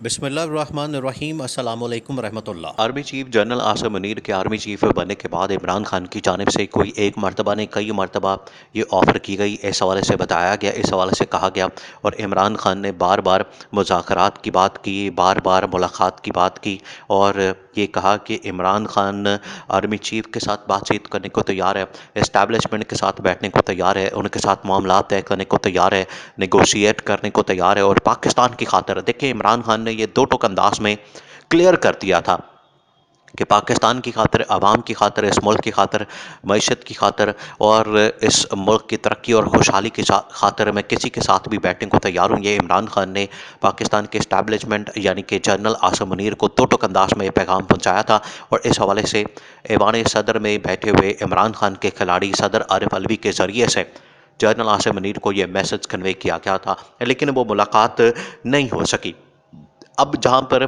بسم اللہ الرحمن الرحیم السلام علیکم ورحمۃ اللہ۔ Army chief general Asim Munir کے آرمی چیف بننے کے بعد عمران خان کی جانب سے کوئی ایک مرتبہ نہیں کئی مرتبہ یہ آفر کی گئی، اس حوالے سے بتایا گیا، اس حوالے سے کہا گیا، اور عمران خان نے بار بار مذاکرات کی بات کی، بار بار ملاقات کی بات کی، اور یہ کہا کہ عمران خان آرمی چیف کے ساتھ بات چیت کرنے کو تیار ہے، اسٹیبلشمنٹ کے ساتھ بیٹھنے کو تیار ہے، ان کے ساتھ معاملات طے کرنے کو تیار ہے، نیگوشیٹ کرنے کو تیار ہے، اور پاکستان کی خاطر دیکھیں عمران خان نے یہ دو ٹوک انداز میں کلیئر کر دیا تھا کہ پاکستان کی خاطر، عوام کی خاطر، اس ملک کی خاطر، معیشت کی خاطر اور اس ملک کی ترقی اور خوشحالی کی خاطر میں کسی کے ساتھ بھی بیٹھنے کو تیار ہوں۔ یہ عمران خان نے پاکستان کے اسٹیبلشمنٹ یعنی کہ جنرل عاصم منیر کو دو ٹوک انداز میں یہ پیغام پہنچایا تھا، اور اس حوالے سے ایوان صدر میں بیٹھے ہوئے عمران خان کے کھلاڑی صدر عارف علوی کے ذریعے سے جنرل عاصم منیر کو یہ میسج کنوے کیا گیا تھا، لیکن وہ ملاقات نہیں ہو سکی۔ اب جہاں پر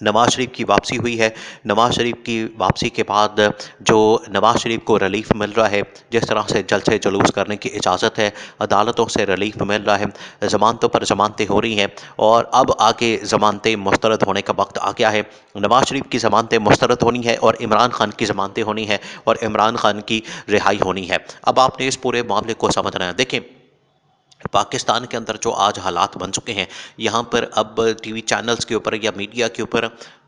نواز شریف کی واپسی ہوئی ہے، نواز شریف کی واپسی کے بعد جو نواز شریف کو ریلیف مل رہا ہے، جس طرح سے جلسے جلوس کرنے کی اجازت ہے، عدالتوں سے ریلیف مل رہا ہے، ضمانتوں پر ضمانتیں ہو رہی ہیں، اور اب آگے ضمانتیں مسترد ہونے کا وقت آ گیا ہے۔ نواز شریف کی ضمانتیں مسترد ہونی ہے اور عمران خان کی ضمانتیں ہونی ہے اور عمران خان کی رہائی ہونی ہے۔ اب آپ نے اس پورے معاملے کو سمجھنا ہے۔ دیکھیں پاکستان کے اندر جو آج حالات بن چکے ہیں، یہاں پر اب ٹی وی چینلز کے اوپر یا میڈیا کے اوپر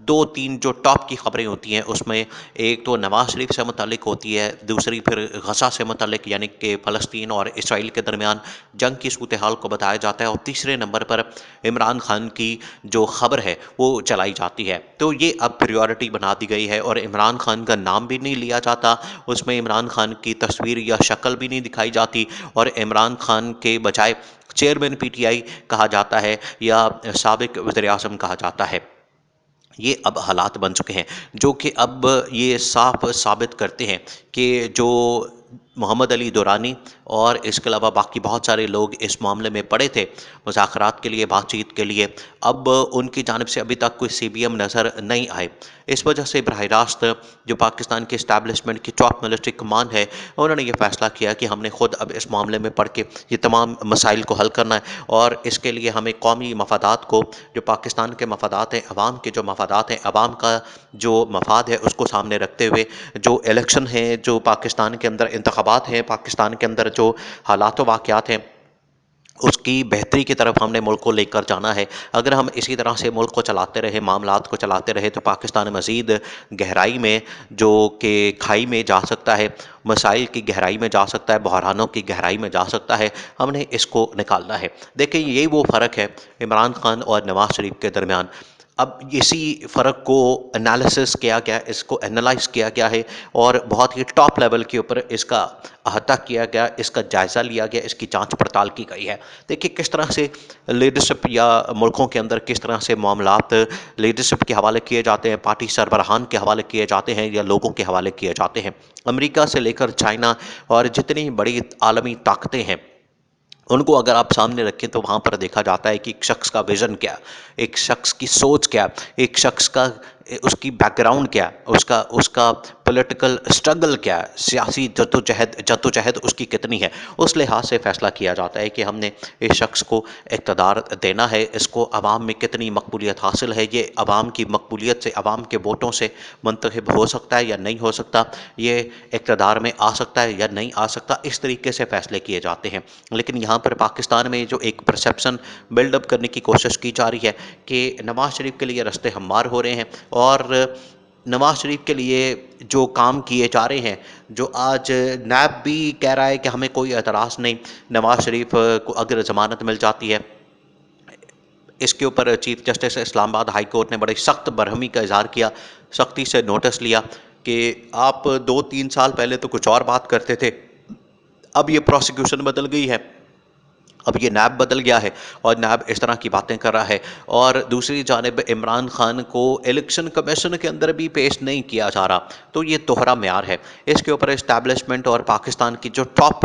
دو تین جو ٹاپ کی خبریں ہوتی ہیں، اس میں ایک تو نواز شریف سے متعلق ہوتی ہے، دوسری پھر غزہ سے متعلق یعنی کہ فلسطین اور اسرائیل کے درمیان جنگ کی صورتحال کو بتایا جاتا ہے، اور تیسرے نمبر پر عمران خان کی جو خبر ہے وہ چلائی جاتی ہے۔ تو یہ اب پریورٹی بنا دی گئی ہے، اور عمران خان کا نام بھی نہیں لیا جاتا، اس میں عمران خان کی تصویر یا شکل بھی نہیں دکھائی جاتی، اور عمران خان کے بجائے چیئرمین پی ٹی آئی کہا جاتا ہے یا سابق وزیر اعظم کہا جاتا ہے۔ یہ اب حالات بن چکے ہیں جو کہ اب یہ صاف ثابت کرتے ہیں کہ جو محمد علی دورانی اور اس کے علاوہ باقی بہت سارے لوگ اس معاملے میں پڑے تھے مذاکرات کے لیے، بات چیت کے لیے، اب ان کی جانب سے ابھی تک کوئی سی بی ایم نظر نہیں آئے۔ اس وجہ سے براہ راست جو پاکستان کی اسٹیبلشمنٹ کی ٹاپ ملٹری کمان ہے، انہوں نے یہ فیصلہ کیا کہ ہم نے خود اب اس معاملے میں پڑھ کے یہ تمام مسائل کو حل کرنا ہے، اور اس کے لیے ہمیں قومی مفادات کو، جو پاکستان کے مفادات ہیں، عوام کے جو مفادات ہیں، عوام کا جو مفاد ہے، اس کو سامنے رکھتے ہوئے جو الیکشن ہیں، جو پاکستان کے اندر انتخابات ہیں، پاکستان کے اندر جو حالات و واقعات ہیں، اس کی بہتری کی طرف ہم نے ملک کو لے کر جانا ہے۔ اگر ہم اسی طرح سے ملک کو چلاتے رہے، معاملات کو چلاتے رہے، تو پاکستان مزید گہرائی میں جو کہ کھائی میں جا سکتا ہے، مسائل کی گہرائی میں جا سکتا ہے، بحرانوں کی گہرائی میں جا سکتا ہے۔ ہم نے اس کو نکالنا ہے۔ دیکھیں یہ وہ فرق ہے عمران خان اور نواز شریف کے درمیان۔ اب اسی فرق کو انالیسس کیا گیا، اس کو انالائز کیا گیا ہے، اور بہت ہی ٹاپ لیول کے اوپر اس کا احاطہ کیا گیا، اس کا جائزہ لیا گیا، اس کی جانچ پڑتال کی گئی ہے۔ دیکھیے کس طرح سے لیڈرشپ یا ملکوں کے اندر کس طرح سے معاملات لیڈرشپ کے حوالے کیے جاتے ہیں، پارٹی سربراہان کے حوالے کیے جاتے ہیں یا لوگوں کے حوالے کیے جاتے ہیں۔ امریکہ سے لے کر چائنا اور جتنی بڑی عالمی طاقتیں ہیں، ان کو اگر آپ سامنے رکھیں تو وہاں پر دیکھا جاتا ہے کہ ایک شخص کا ویژن کیا، ایک شخص کی سوچ کیا، ایک شخص کا اس کی بیک گراؤنڈ کیا، اس کا پولیٹیکل اسٹرگل کیا، سیاسی جدوجہد اس کی کتنی ہے، اس لحاظ سے فیصلہ کیا جاتا ہے کہ ہم نے اس شخص کو اقتدار دینا ہے، اس کو عوام میں کتنی مقبولیت حاصل ہے، یہ عوام کی مقبولیت سے، عوام کے ووٹوں سے منتخب ہو سکتا ہے یا نہیں ہو سکتا، یہ اقتدار میں آ سکتا ہے یا نہیں آ سکتا، اس طریقے سے فیصلے کیے جاتے ہیں۔ لیکن یہاں پر پاکستان میں جو ایک پرسیپشن بلڈ اپ کرنے کی کوشش کی جا رہی ہے کہ نواز شریف کے لیے رستے ہموار ہو رہے ہیں، اور نواز شریف کے لیے جو کام کیے جا رہے ہیں، جو آج نیب بھی کہہ رہا ہے کہ ہمیں کوئی اعتراض نہیں، نواز شریف کو اگر ضمانت مل جاتی ہے، اس کے اوپر چیف جسٹس اسلام آباد ہائی کورٹ نے بڑی سخت برہمی کا اظہار کیا، سختی سے نوٹس لیا کہ آپ 2-3 سال پہلے تو کچھ اور بات کرتے تھے، اب یہ پروسیکیوشن بدل گئی ہے، اب یہ نیب بدل گیا ہے اور نیب اس طرح کی باتیں کر رہا ہے، اور دوسری جانب عمران خان کو الیکشن کمیشن کے اندر بھی پیش نہیں کیا جا رہا، تو یہ دوہرا معیار ہے۔ اس کے اوپر اسٹیبلشمنٹ اور پاکستان کی جو ٹاپ